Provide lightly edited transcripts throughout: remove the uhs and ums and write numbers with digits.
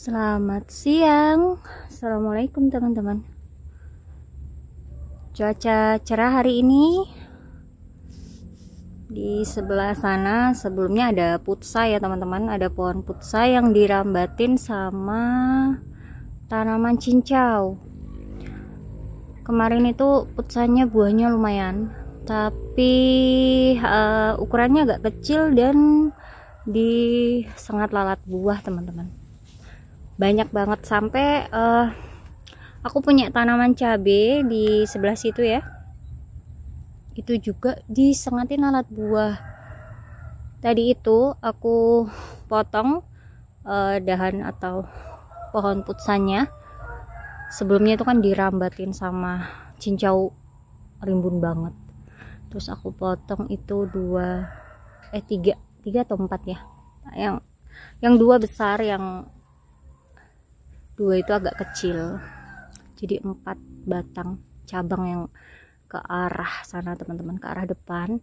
Selamat siang. Assalamualaikum teman-teman. Cuaca cerah hari ini. Di sebelah sana sebelumnya ada putsai ya teman-teman. Ada pohon putsai yang dirambatin sama tanaman cincau. Kemarin itu putsainya buahnya lumayan, tapi ukurannya agak kecil dan sangat lalat buah teman-teman. Banyak banget sampai aku punya tanaman cabai di sebelah situ ya, itu juga disengatin lalat buah. Tadi itu aku potong dahan atau pohon putsanya. Sebelumnya itu kan dirambatin sama cincau rimbun banget, terus aku potong itu tiga atau empat ya, yang dua besar, yang dua itu agak kecil, jadi 4 batang cabang yang ke arah sana teman-teman, ke arah depan.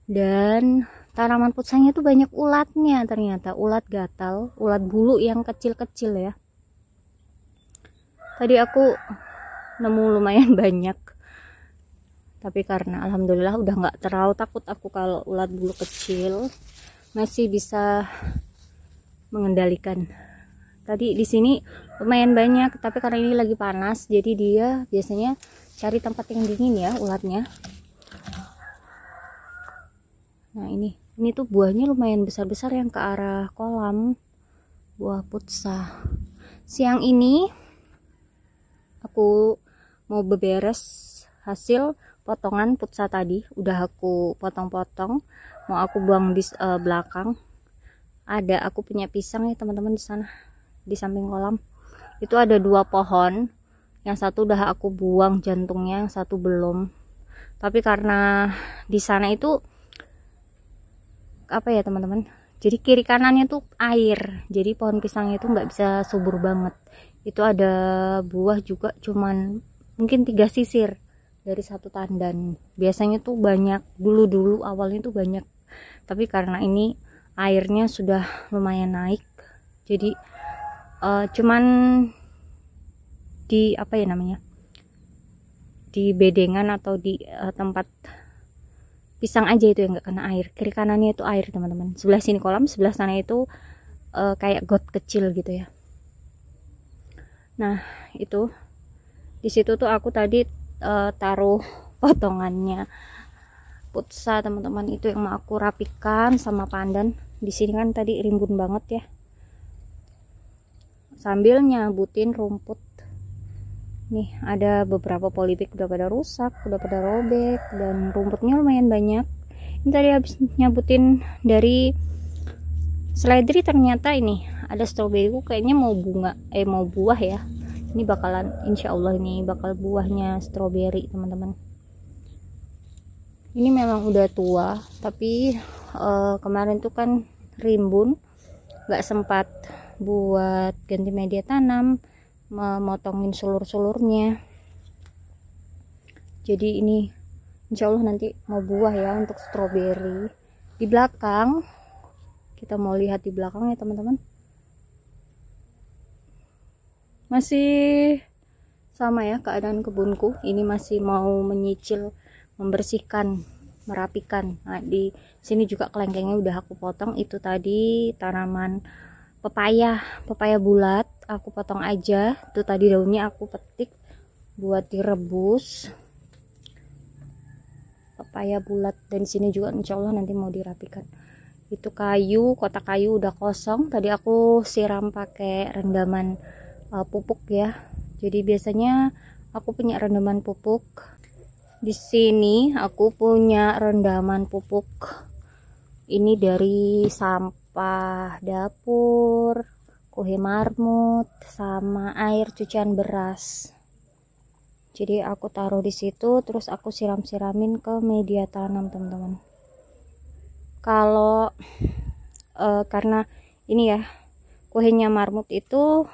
Dan tanaman putsainya tuh banyak ulatnya, ternyata ulat gatal, ulat bulu yang kecil-kecil ya. Tadi aku nemu lumayan banyak, tapi karena alhamdulillah udah nggak terlalu takut aku kalau ulat bulu kecil, masih bisa mengendalikan. Tadi di sini lumayan banyak, tapi karena ini lagi panas jadi dia biasanya cari tempat yang dingin ya ulatnya. Nah ini tuh buahnya lumayan besar-besar yang ke arah kolam, buah putsa. Siang ini aku mau beberes hasil potongan putsa tadi, udah aku potong-potong, mau aku buang di belakang. Ada aku punya pisang ya teman-teman di sana, di samping kolam itu ada 2 pohon, yang satu udah aku buang jantungnya, yang satu belum. Tapi karena di sana itu apa ya teman-teman, jadi kiri kanannya tuh air, jadi pohon pisangnya itu nggak bisa subur banget. Itu ada buah juga cuman mungkin 3 sisir dari satu tandan. Biasanya tuh banyak, dulu awalnya tuh banyak, tapi karena ini airnya sudah lumayan naik, jadi cuman di apa ya namanya, di bedengan atau di tempat pisang aja itu yang nggak kena air. Kiri kanannya itu air teman-teman, sebelah sini kolam, sebelah sana itu kayak got kecil gitu ya. Nah itu di situ tuh aku tadi taruh potongannya putsa teman-teman, itu yang mau aku rapikan sama pandan. Di sini kan tadi rimbun banget ya, sambil nyabutin rumput. Nih ada beberapa polybag udah pada rusak, udah pada robek, dan rumputnya lumayan banyak. Ini tadi habis nyabutin dari seledri, ternyata ini ada stroberi, kayaknya mau mau buah ya. Ini bakalan, insya Allah ini bakal buahnya stroberi teman-teman. Ini memang udah tua, tapi kemarin tuh kan rimbun, gak sempat buat ganti media tanam, memotongin sulur-sulurnya. Jadi ini insya Allah nanti mau buah ya untuk stroberi. Di belakang, kita mau lihat di belakang ya teman-teman, masih sama ya keadaan kebunku. Ini masih mau menyicil, membersihkan, merapikan. Nah di sini juga kelengkengnya udah aku potong. Itu tadi tanaman pepaya bulat aku potong aja. Itu tadi daunnya aku petik buat direbus, pepaya bulat. Dan sini juga insya Allah nanti mau dirapikan. Itu kayu, kotak kayu udah kosong, tadi aku siram pakai rendaman pupuk ya. Jadi biasanya aku punya rendaman pupuk. Di sini aku punya rendaman pupuk ini dari sampah dapur, kue marmut, sama air cucian beras. Jadi aku taruh di situ, terus aku siram-siramin ke media tanam teman-teman. Kalau karena ini ya, kuenya marmut itu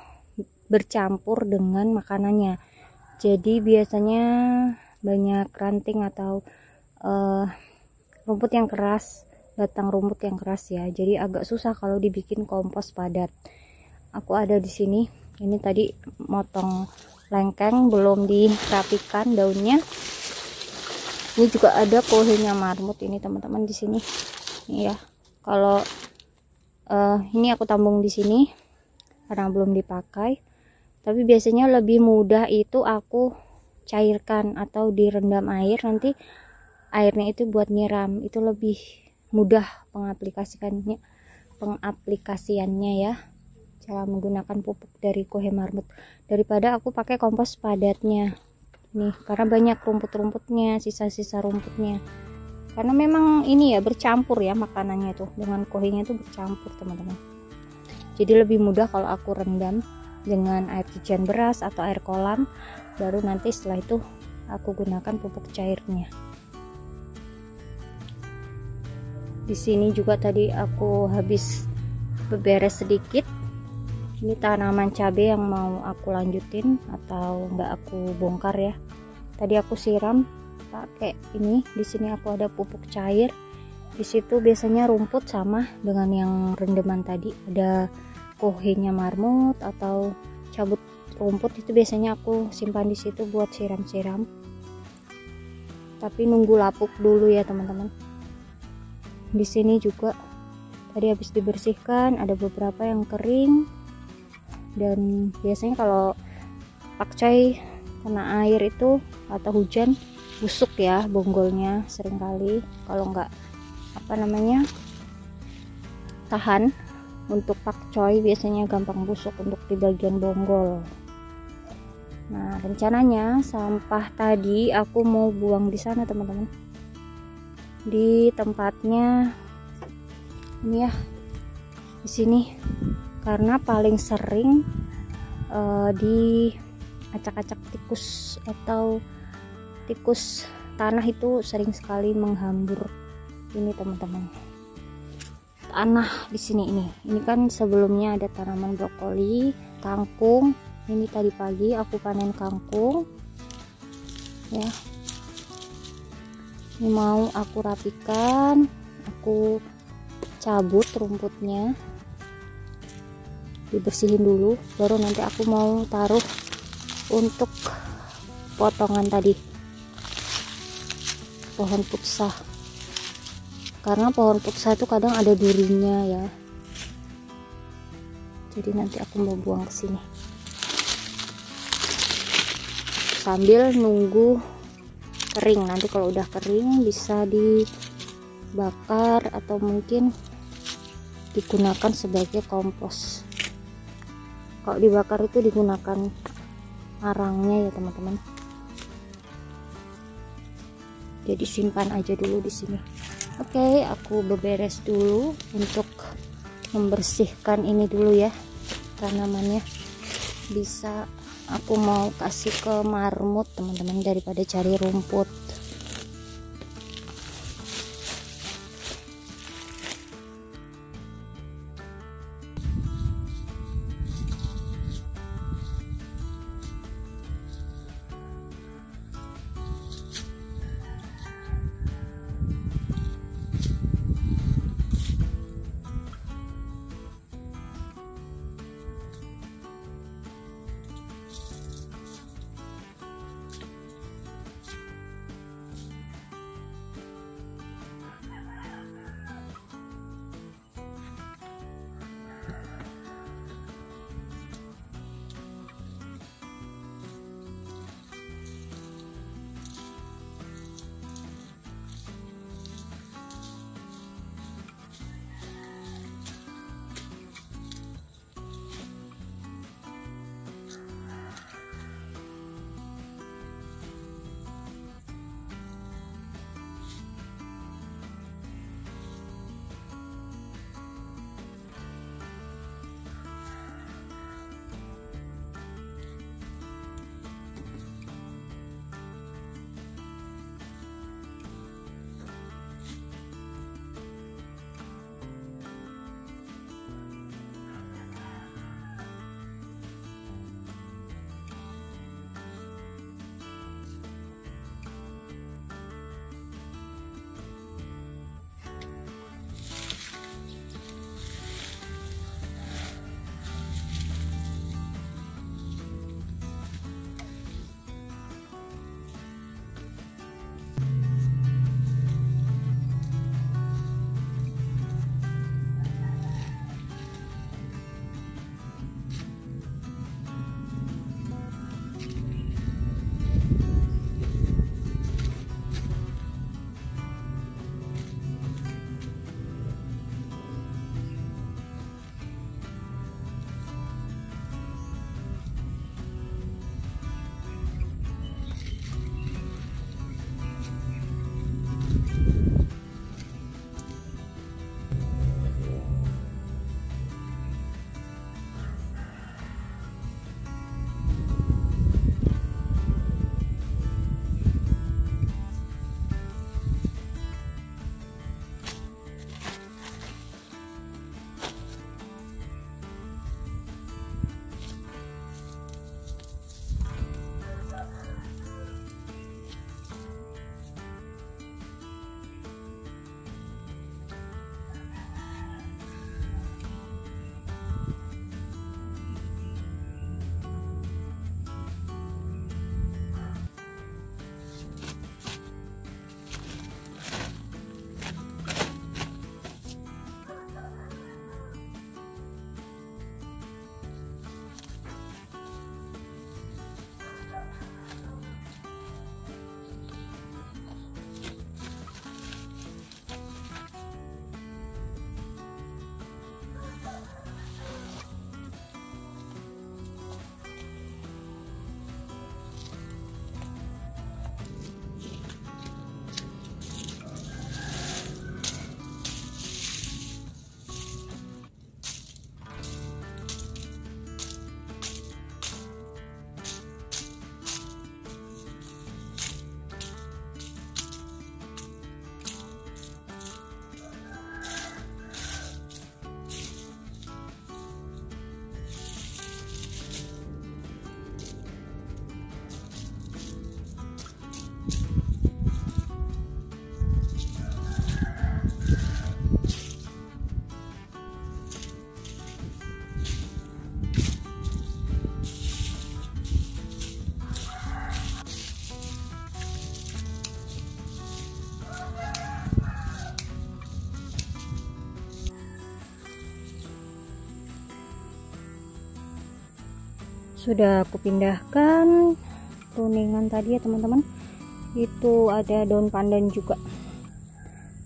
bercampur dengan makanannya, jadi biasanya banyak ranting atau rumput yang keras, batang rumput yang keras ya, jadi agak susah kalau dibikin kompos padat. aku ada di sini. Ini tadi motong lengkeng, belum dirapikan daunnya. Ini juga ada kohenya marmut ini teman-teman di sini. Ini ya. Kalau ini aku tambung di sini karena belum dipakai. Tapi biasanya lebih mudah itu aku cairkan atau direndam air, nanti airnya itu buat nyiram. Itu lebih mudah pengaplikasiannya ya, cara menggunakan pupuk dari kohe marmut daripada aku pakai kompos padatnya nih, karena banyak rumput-rumputnya, sisa-sisa rumputnya, karena memang ini ya bercampur ya makanannya tuh dengan kohenya itu bercampur teman-teman. Jadi lebih mudah kalau aku rendam dengan air cucian beras atau air kolam, baru nanti setelah itu aku gunakan pupuk cairnya. Di sini juga tadi aku habis beberes sedikit. Ini tanaman cabai yang mau aku lanjutin atau enggak aku bongkar ya. Tadi aku siram pakai ini. Di sini aku ada pupuk cair. Di situ biasanya rumput sama dengan yang rendeman tadi. Ada kohenya marmut atau cabut rumput, itu biasanya aku simpan di situ buat siram-siram. Tapi nunggu lapuk dulu ya teman-teman. Di sini juga tadi habis dibersihkan, ada beberapa yang kering. Dan biasanya kalau pakcoy kena air itu atau hujan busuk ya bonggolnya seringkali, kalau enggak tahan untuk pakcoy biasanya gampang busuk untuk di bagian bonggol. Nah, rencananya sampah tadi aku mau buang di sana teman-teman, di tempatnya ini ya, di sini, karena paling sering di acak-acak tikus atau tikus tanah itu sering sekali menghambur ini teman-teman. Tanah di sini ini kan sebelumnya ada tanaman brokoli, kangkung. Ini tadi pagi aku panen kangkung ya. Ini mau aku rapikan, aku cabut rumputnya, dibersihin dulu, baru nanti aku mau taruh untuk potongan tadi pohon puksa, karena pohon puksa itu kadang ada durinya ya. Jadi nanti aku mau buang ke sini sambil nunggu kering. Nanti kalau udah kering bisa dibakar atau mungkin digunakan sebagai kompos. Kalau dibakar itu digunakan arangnya ya teman-teman. Jadi simpan aja dulu di sini. Oke, aku beberes dulu untuk membersihkan ini dulu ya tanamannya. Bisa aku mau kasih ke marmut teman-teman daripada cari rumput. sudah aku pindahkan kuningan tadi ya teman-teman. Itu ada daun pandan juga.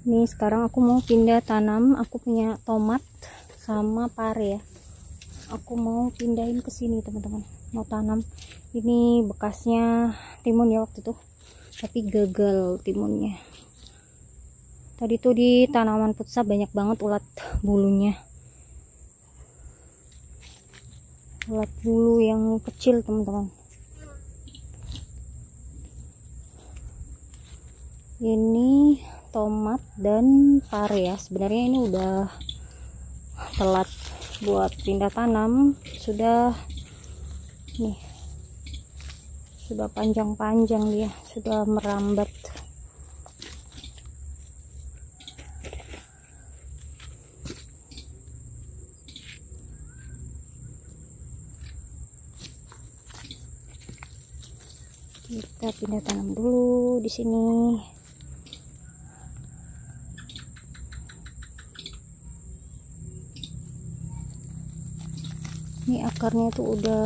Nih sekarang aku mau pindah tanam. Aku punya tomat sama pare ya. Aku mau pindahin ke sini teman-teman. Mau tanam. Ini bekasnya timun ya waktu itu. Tapi gagal timunnya. Tadi tuh di tanaman putsa banyak banget ulat bulunya. Ulat bulu yang kecil teman-teman. Ini tomat dan pare ya. Sebenarnya ini udah telat buat pindah tanam. Sudah nih, sudah panjang-panjang dia, sudah merambat. Kita pindah tanam dulu di sini. Ini akarnya tuh udah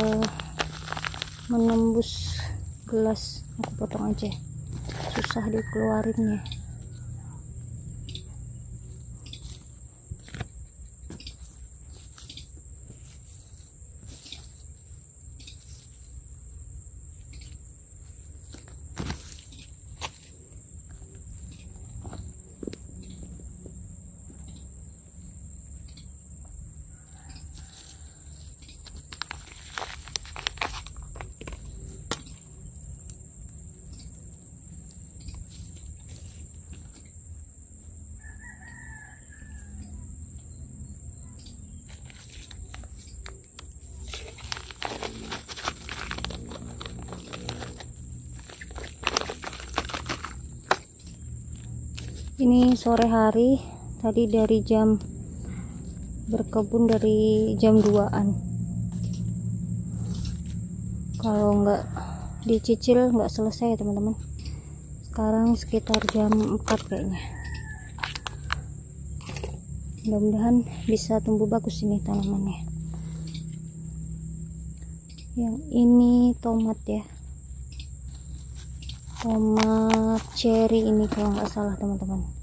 menembus gelas. Aku potong aja, susah dikeluarinnya. Ini sore hari, tadi dari jam berkebun dari jam 2-an. Kalau nggak dicicil nggak selesai ya teman-teman. Sekarang sekitar jam 4 kayaknya. Mudah-mudahan bisa tumbuh bagus ini tanamannya. Yang ini tomat ya, tomat cherry ini kalau nggak salah teman-teman.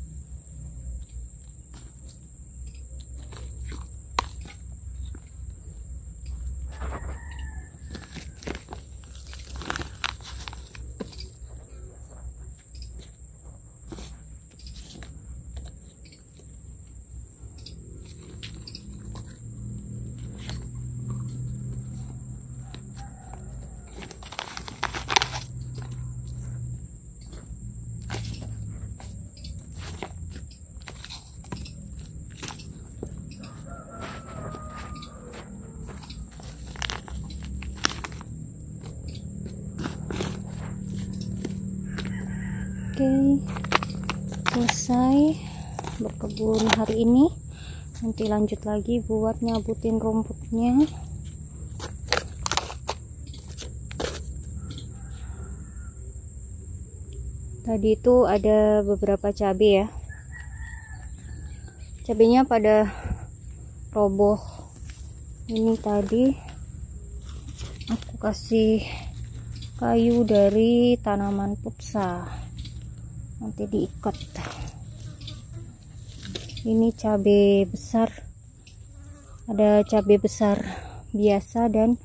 Oke, selesai berkebun hari ini. Nanti lanjut lagi buat nyabutin rumputnya. Tadi itu ada beberapa cabai ya. Cabainya pada roboh. Ini tadi aku kasih kayu dari tanaman putsa. Nanti diikat. Ini cabai besar, ada cabai besar biasa dan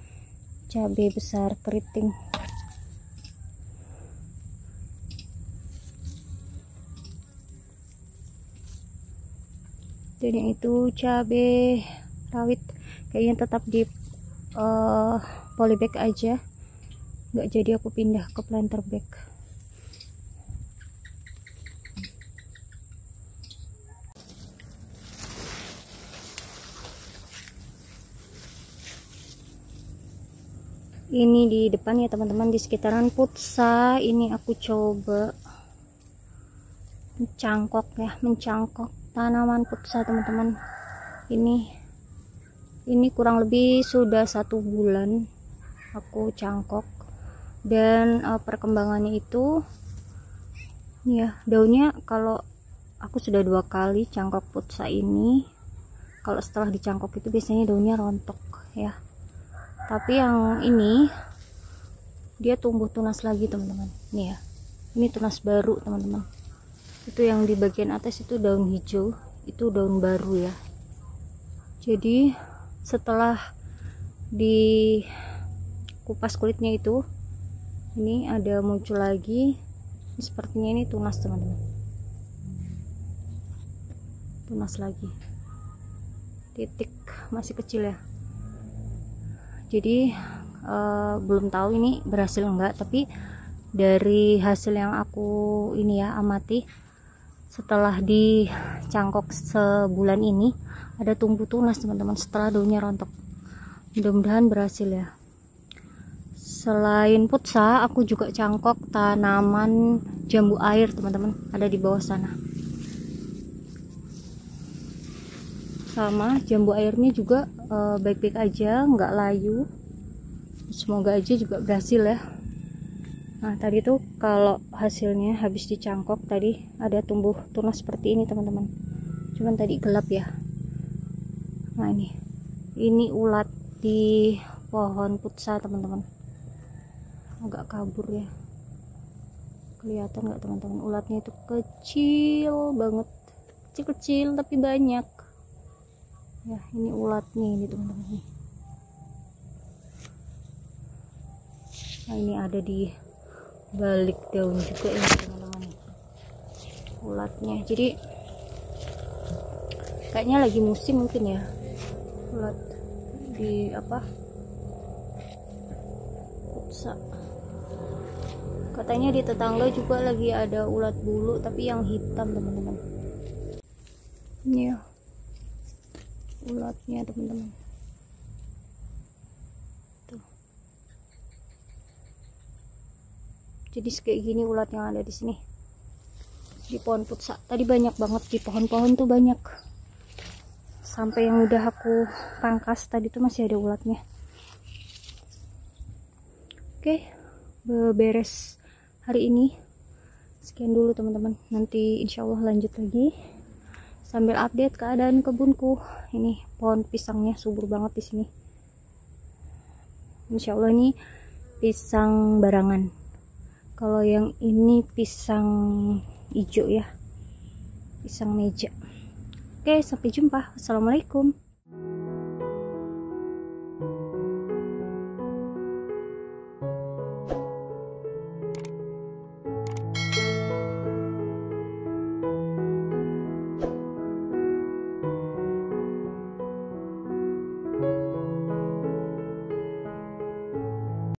cabai besar keriting. Dan yang itu cabai rawit, kayaknya tetap di polybag aja, nggak jadi aku pindah ke planter bag. Ini di depan ya teman-teman, di sekitaran putsa ini aku coba mencangkok tanaman putsa teman-teman. Ini kurang lebih sudah 1 bulan aku cangkok, dan perkembangannya itu ya, daunnya kalau aku sudah 2 kali cangkok putsa ini, kalau setelah dicangkok itu biasanya daunnya rontok ya. Tapi yang ini dia tumbuh tunas lagi teman-teman. Nih ya, ini tunas baru teman-teman. Itu yang di bagian atas itu daun hijau, itu daun baru ya. Jadi setelah dikupas kulitnya itu, ini ada muncul lagi. Sepertinya ini tunas teman-teman, tunas lagi, titik masih kecil ya. Jadi belum tahu ini berhasil enggak, tapi dari hasil yang aku ini ya amati, setelah dicangkok sebulan ini ada tumbuh tunas teman-teman setelah daunnya rontok. Mudah-mudahan berhasil ya. Selain putsa, aku juga cangkok tanaman jambu air teman-teman, ada di bawah sana. Sama jambu airnya juga baik-baik aja, nggak layu. Semoga aja juga berhasil ya. Nah tadi tuh kalau hasilnya habis dicangkok tadi ada tumbuh tunas seperti ini teman-teman, cuman tadi gelap ya. Nah ini ulat di pohon putsa teman-teman, agak kabur ya, kelihatan nggak teman-teman? Ulatnya itu kecil banget, kecil-kecil tapi banyak ya. Ini ulatnya ini teman-teman. Nah ini ada di balik daun juga ya teman-teman, ulatnya. Jadi kayaknya lagi musim mungkin ya ulat di putsa. Katanya di tetangga juga lagi ada ulat bulu tapi yang hitam teman-teman. Ini ya ulatnya teman-teman. Jadi kayak gini ulat yang ada di sini di pohon putsa. Tadi banyak banget di pohon-pohon tuh, banyak. Sampai yang udah aku pangkas tadi tuh masih ada ulatnya. Oke, beres hari ini. Sekian dulu teman-teman. Nanti insya Allah lanjut lagi sambil update keadaan kebunku. Ini pohon pisangnya subur banget di sini. Insya Allah ini pisang barangan. Kalau yang ini pisang hijau ya, pisang meja. Oke, sampai jumpa. Assalamualaikum.